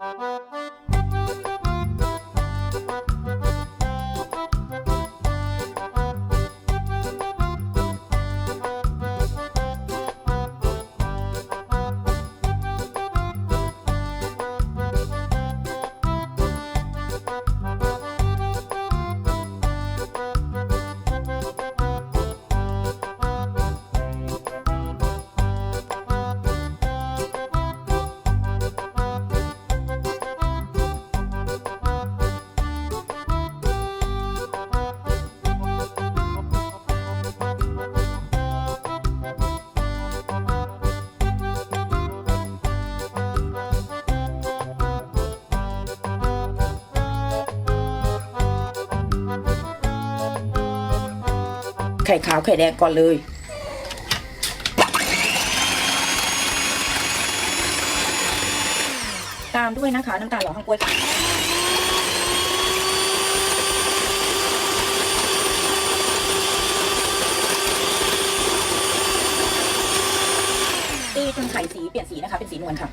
ไข่ขาวไข่แดงก่อนเลยตามด้วยนะคะน้ำตาลหล่อข้างกล้วยค่ะตีจนไข่สีเปลี่ยนสีนะคะเป็นสีนวลค่ะ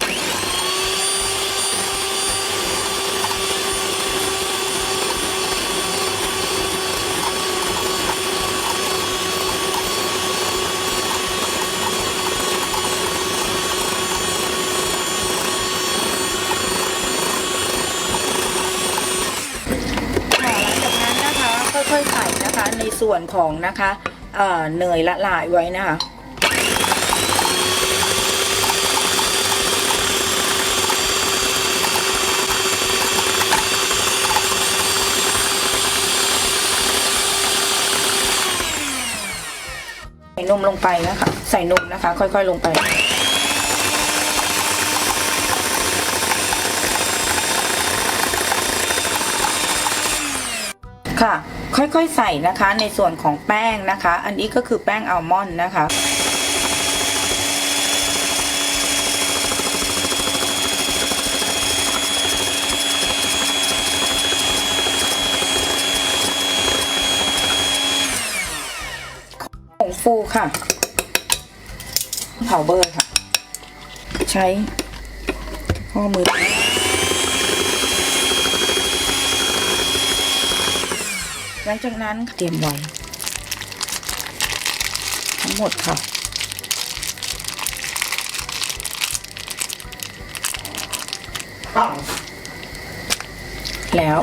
ค่อยๆใส่นะคะในส่วนของนะคะเนยละลายไว้นะคะใส่นมลงไปนะคะใส่นมนะคะค่อยๆลงไปค่ะค่อยๆใส่นะคะในส่วนของแป้งนะคะอันนี้ก็คือแป้งอัลมอนด์นะคะผงฟูค่ะเผาเบอร์ค่ะใช้ข้อมือหลังจากนั้นเตรียมไว้ทั้งหมดค่ะแล้ว